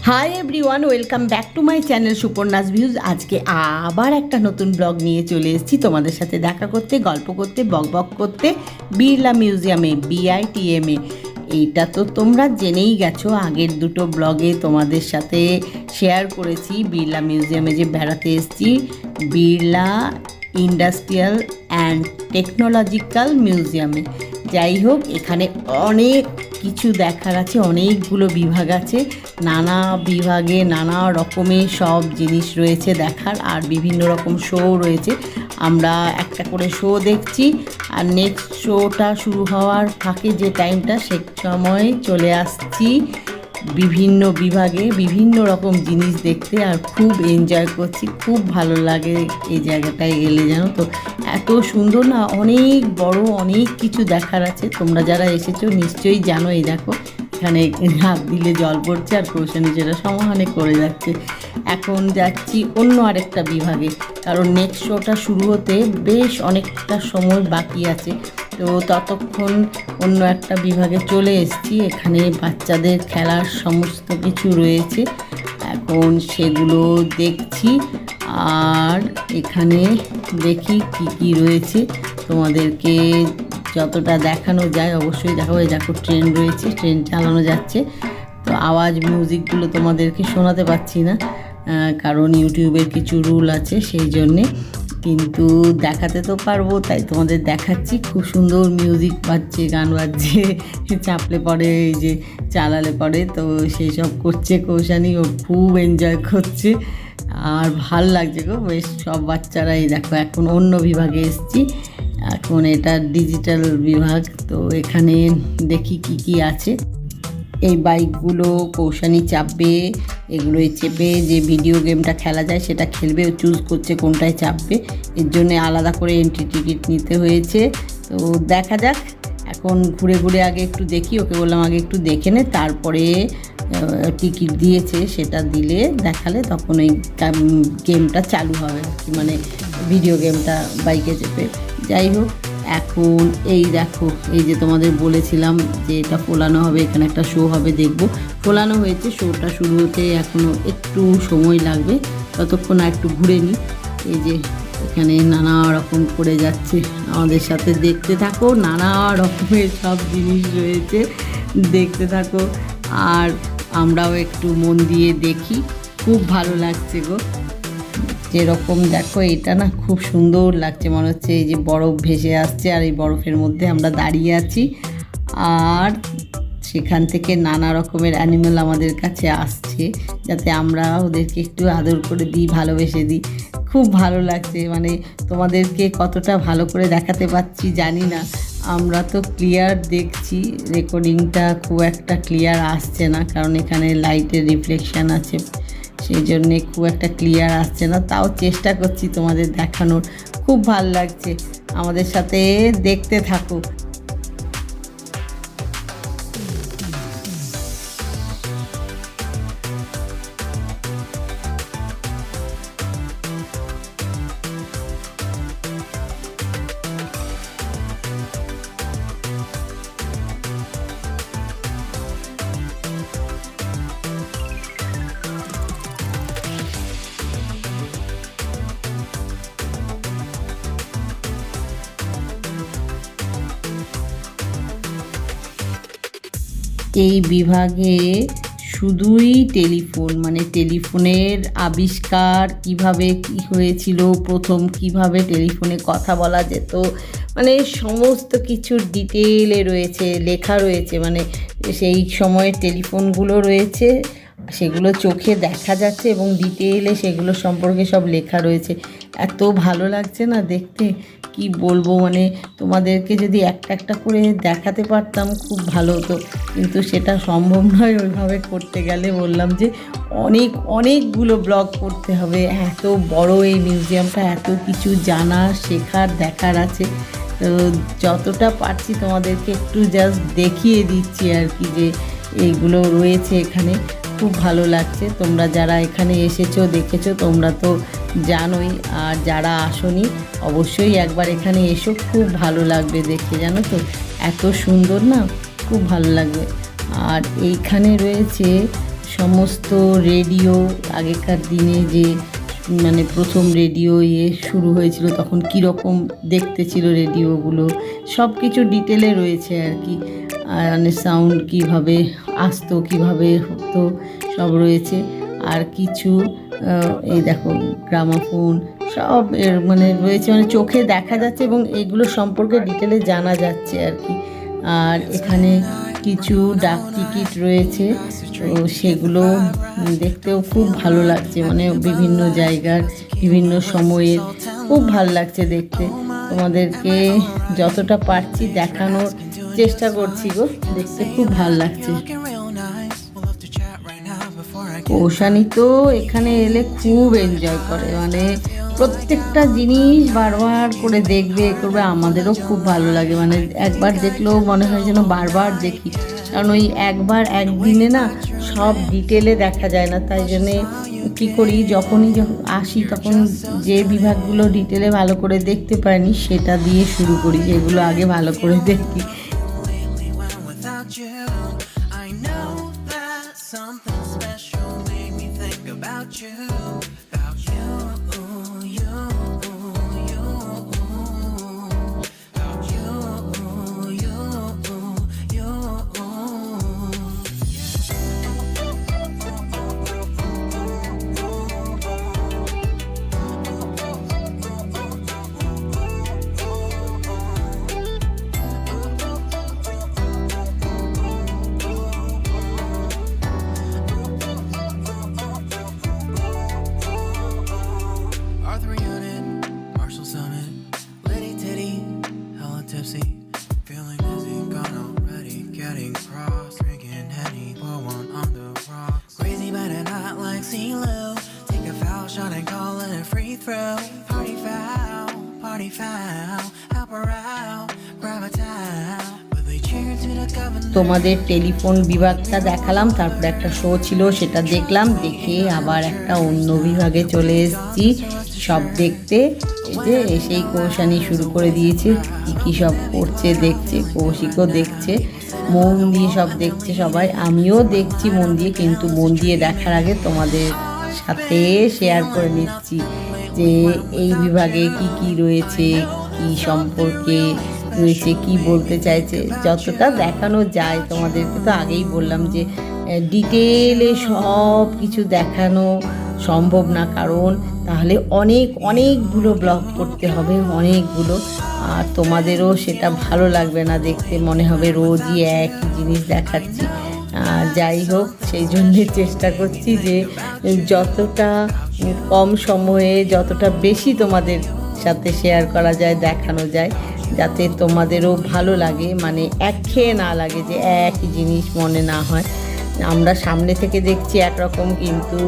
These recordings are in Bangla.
Hi everyone, welcome back to my channel Suparna's views. আজকে আবার একটা নতুন ব্লগ নিয়ে চলে এসেছি তোমাদের সাথে দেখা করতে, গল্প করতে, বক করতে বিড়লা মিউজিয়ামে, BITM-এ। এইটা তো তোমরা জেনেই গেছো, আগের দুটো ব্লগে তোমাদের সাথে শেয়ার করেছি বিড়লা মিউজিয়ামে যে বেড়াতে এসেছি। বিড়লা ইন্ডাস্ট্রিয়াল অ্যান্ড টেকনোলজিক্যাল মিউজিয়ামে। যাই হোক, এখানে অনেক কিছু দেখার আছে, অনেকগুলো বিভাগ আছে, নানা বিভাগে নানা রকমের সব জিনিস রয়েছে দেখার, আর বিভিন্ন রকম শো রয়েছে। আমরা একটা করে শো দেখছি, আর নেক্সট শোটা শুরু হওয়ার ফাঁকে যে টাইমটা, সে সময় চলে আসছি বিভিন্ন বিভাগে বিভিন্ন রকম জিনিস দেখতে, আর খুব এনজয় করছি। খুব ভালো লাগে এই জায়গাটায় গেলে, জানো তো, এত সুন্দর না, অনেক বড়, অনেক কিছু দেখার আছে। তোমরা যারা এসেছো নিশ্চয়ই জানো। এই দেখো, এখানে হাত দিলে জল পড়ছে, আর কৌশানি যেটা সমানে করে যাচ্ছে। এখন যাচ্ছি অন্য আরেকটা বিভাগে, কারণ নেক্সট শোটা শুরু হতে বেশ অনেকটা সময় বাকি আছে। তো ততক্ষণ অন্য একটা বিভাগে চলে এসেছি। এখানে বাচ্চাদের খেলার সমস্ত কিছু রয়েছে, এখন সেগুলো দেখছি। আর এখানে দেখি কি কি রয়েছে, তোমাদেরকে যতটা দেখানো যায় অবশ্যই দেখাবো। এই দেখো, ট্রেন রয়েছে, ট্রেন চালানো যাচ্ছে। তো আওয়াজ মিউজিকগুলো তোমাদেরকে শোনাতে পারছি না, কারণ ইউটিউবের কিছু রুল আছে সেই জন্যে, কিন্তু দেখাতে তো পারবো, তাই তোমাদের দেখাচ্ছি। খুব সুন্দর মিউজিক বাজছে, গান বাজছে, চাপলে পরে, এই যে চালালে পরে, তো সেই সব করছে কৌশানি, ও খুব এনজয় করছে, আর ভাল লাগছে গো বেশ। সব বাচ্চারা, এই দেখো, এখন অন্য বিভাগে এসেছি, এখন এটা ডিজিটাল বিভাগ। তো এখানে দেখি কি কি আছে। এই বাইকগুলো কৌশানি চাপবে, এগুলোই চেপে যে ভিডিও গেমটা খেলা যায় সেটা খেলবে, ও চুজ করছে কোনটায় চাপবে। এর জন্য আলাদা করে এন্ট্রি টিকিট নিতে হয়েছে। তো দেখা যাক, এখন ঘুরে ঘুরে আগে একটু দেখি। ওকে বললাম আগে একটু দেখে নে, তারপরে টিকিট দিয়েছে, সেটা দিলে দেখালে তখন ওই গেমটা চালু হবে, মানে ভিডিও গেমটা বাইকে চেপে। যাই হোক, এখন এই দেখো, এই যে তোমাদের বলেছিলাম যে এটা ফোলানো হবে, এখানে একটা শো হবে, দেখব। ফোলানো হয়েছে, শোটা শুরু হতে এখনও একটু সময় লাগবে, ততক্ষণ আর একটু ঘুরে নিই। এই যে এখানে নানা রকম করে যাচ্ছে, আমাদের সাথে দেখতে থাকো। নানা রকমের সব জিনিস রয়েছে, দেখতে থাকো, আর আমরাও একটু মন দিয়ে দেখি। খুব ভালো লাগছে গো। যেরকম দেখো, এটা না খুব সুন্দর লাগছে, মনে হচ্ছে এই যে বরফ ভেসে আসছে, আর এই বরফের মধ্যে আমরা দাঁড়িয়ে আছি, আর সেখান থেকে নানা রকমের অ্যানিমেল আমাদের কাছে আসছে, যাতে আমরা ওদেরকে একটু আদর করে দিই, ভালোবেসে দিই। খুব ভালো লাগছে, মানে তোমাদেরকে কতটা ভালো করে দেখাতে পারছি জানি না। আমরা তো ক্লিয়ার দেখছি, রেকর্ডিংটা খুব একটা ক্লিয়ার আসছে না, কারণ এখানে লাইটের রিফ্লেকশান আছে, সেই জন্যে খুব একটা ক্লিয়ার আসছে না। তাও চেষ্টা করছি তোমাদের দেখানোর। খুব ভালো লাগছে, আমাদের সাথে দেখতে থাকো। এই বিভাগে শুধুই টেলিফোন, মানে টেলিফোনের আবিষ্কার কিভাবে কি হয়েছিল, প্রথম কিভাবে টেলিফোনে কথা বলা যেত, মানে সমস্ত কিছুর ডিটেলে রয়েছে, লেখা রয়েছে। মানে সেই সময়ের টেলিফোনগুলো রয়েছে, সেগুলো চোখে দেখা যাচ্ছে, এবং ডিটেলে সেগুলো সম্পর্কে সব লেখা রয়েছে। এত ভালো লাগছে না দেখতে, কি বলবো, মানে তোমাদেরকে যদি একটা একটা করে দেখাতে পারতাম খুব ভালো হতো, কিন্তু সেটা সম্ভব নয় ওইভাবে করতে গেলে। বললাম যে অনেকগুলো ব্লগ করতে হবে, এত বড় এই মিউজিয়ামটা, এত কিছু জানার, শেখার, দেখার আছে। তো যতটা পারছি তোমাদেরকে একটু জাস্ট দেখিয়ে দিচ্ছি আর কি, যে এইগুলো রয়েছে এখানে। খুব ভালো লাগছে। তোমরা যারা এখানে এসেছো, দেখেছো, তোমরা তো জানোই, আর যারা আসোনি অবশ্যই একবার এখানে এসো, খুব ভালো লাগবে দেখে, জানো তো, এত সুন্দর না, খুব ভালো লাগবে। আর এইখানে রয়েছে সমস্ত রেডিও, আগেকার দিনে যে মানে প্রথম রেডিও শুরু হয়েছিল তখন কীরকম দেখতে ছিল রেডিওগুলো, সব কিছু ডিটেলে রয়েছে আর কি। মানে সাউন্ড কীভাবে আসতো, কীভাবে হতো, সব রয়েছে। আর কিছু এই দেখো গ্রামাফোন, সব এর মানে রয়েছে, মানে চোখে দেখা যাচ্ছে এবং এগুলো সম্পর্কে ডিটেলে জানা যাচ্ছে আর কি। আর এখানে কিছু ডাক টিকিট রয়েছে, তো সেগুলো দেখতেও খুব ভালো লাগছে, মানে বিভিন্ন জায়গার বিভিন্ন সময়ের, খুব ভালো লাগছে দেখতে। তোমাদেরকে যতটা পারছি দেখানোর চেষ্টা করছি গো, দেখতে খুব ভালো লাগছে। কৌশানী তো এখানে এলে খুব এনজয় করে, মানে প্রত্যেকটা জিনিস বারবার করে দেখবে করবে, আমাদেরও খুব ভালো লাগে। মানে একবার দেখলেও মনে হয় যেন বারবার দেখি, কারণ ওই একবার একদিনে না সব ডিটেলে দেখা যায় না। তাই জন্যে কী করি, যখনই আসি তখন যে বিভাগগুলো ডিটেলে ভালো করে দেখতে পাইনি সেটা দিয়ে শুরু করি, যেগুলো আগে ভালো করে দেখি। তোমাদের টেলিফোন বিভাগটা দেখালাম, তারপরে একটা শো ছিল সেটা দেখলাম, দেখে আবার একটা অন্য বিভাগে চলে এসেছি সব দেখতে। এই যে এসেই কৌশানী শুরু করে দিয়েছে, কী কী সব করছে দেখছে, কৌশিকও দেখছে, মন দিয়ে সব দেখছে সবাই, আমিও দেখছি মন দিয়ে, কিন্তু মন দিয়ে দেখার আগে তোমাদের সাথে শেয়ার করে নিচ্ছি যে এই বিভাগে কি কি রয়েছে, কি সম্পর্কে রয়েছে, কি বলতে চাইছে, যতটা দেখানো যায়। তোমাদেরকে তো আগেই বললাম যে ডিটেলে সব কিছু দেখানো সম্ভব না, কারণ তাহলে অনেকগুলো ব্লগ করতে হবে, অনেকগুলো, আর তোমাদেরও সেটা ভালো লাগবে না দেখতে, মনে হবে রোজই একই জিনিস দেখাচ্ছি। যাই হোক, সেই জন্যে চেষ্টা করছি যে যতটা কম সময়ে যতটা বেশি তোমাদের সাথে শেয়ার করা যায়, দেখানো যায়, যাতে তোমাদেরও ভালো লাগে, মানে একঘেয়ে না লাগে, যে একই জিনিস মনে না হয়। আমরা সামনে থেকে দেখছি একরকম, কিন্তু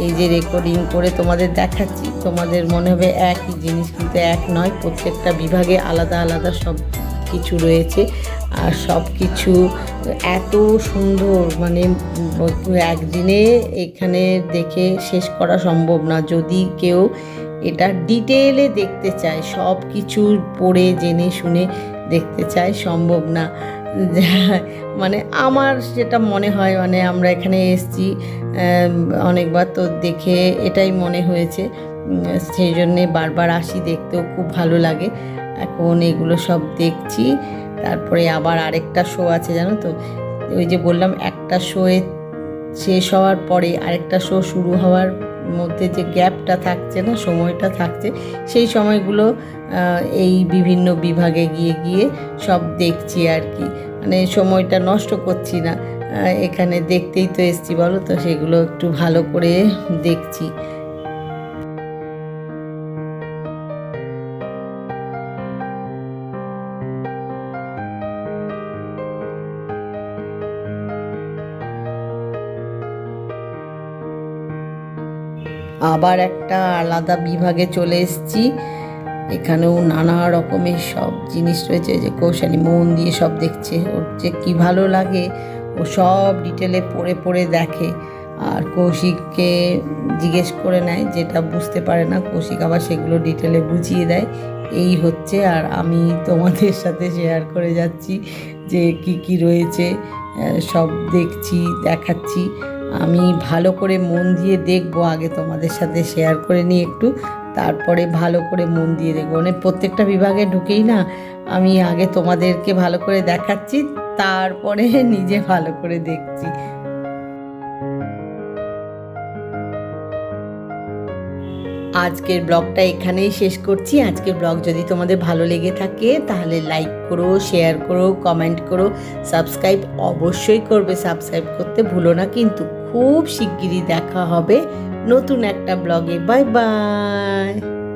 এই যে রেকর্ডিং করে তোমাদের দেখাচ্ছি, তোমাদের মনে হবে একই জিনিস, কিন্তু এক নয়, প্রত্যেকটা বিভাগে আলাদা আলাদা সব কিছু রয়েছে। আর সব কিছু এত সুন্দর, মানে একদিনে এখানে দেখে শেষ করা সম্ভব না। যদি কেউ এটা ডিটেলে দেখতে চায়, সব কিছু পড়ে জেনে শুনে দেখতে চায়, সম্ভব না। মানে আমার যেটা মনে হয়, মানে আমরা এখানে এসেছি অনেকবার, তো দেখে এটাই মনে হয়েছে, সেই জন্যে বারবার আসি, দেখতেও খুব ভালো লাগে। এখন এগুলো সব দেখছি, তারপরে আবার আরেকটা শো আছে জানো তো, ওই যে বললাম একটা শোয়ে শেষ হওয়ার পরে আরেকটা শো শুরু হওয়ার মধ্যে যে গ্যাপটা থাকছে না, সময়টা থাকছে, সেই সময়গুলো এই বিভিন্ন বিভাগে গিয়ে গিয়ে সব দেখছি আর কি, মানে সময়টা নষ্ট করছি না, এখানে দেখতেই তো এসছি বলো, তো সেগুলো একটু ভালো করে দেখছি। আবার একটা আলাদা বিভাগে চলে এসেছি, এখানেও নানা রকমের সব জিনিস রয়েছে, যে কৌশানী মন দিয়ে সব দেখছে, ওর যে কী ভালো লাগে, ও সব ডিটেলে পড়ে পড়ে দেখে। আর কৌশিককে জিজ্ঞেস করে নেয়, যেটা বুঝতে পারে না কৌশিক আবার সেগুলো ডিটেলে বুঝিয়ে দেয়। এই হচ্ছে, আর আমি তোমাদের সাথে শেয়ার করে যাচ্ছি যে কি কি রয়েছে, সব দেখছি, দেখাচ্ছি। আমি ভালো করে মন দিয়ে দেখবো, আগে তোমাদের সাথে শেয়ার করে নিই একটু, তারপরে ভালো করে মন দিয়ে দেখবো। মানে প্রত্যেকটা বিভাগে ঢুকেই না আমি আগে তোমাদেরকে ভালো করে দেখাচ্ছি, তারপরে নিজে ভালো করে দেখছি। আজকের ব্লগটা এখানেই শেষ করছি। আজকের ব্লগ যদি তোমাদের ভালো লেগে থাকে তাহলে লাইক করো, শেয়ার করো, কমেন্ট করো, সাবস্ক্রাইব অবশ্যই করবে। সাবস্ক্রাইব করতে ভুলো না কিন্তু। খুব শিগগিরই দেখা হবে নতুন একটা ব্লগে। Bye bye.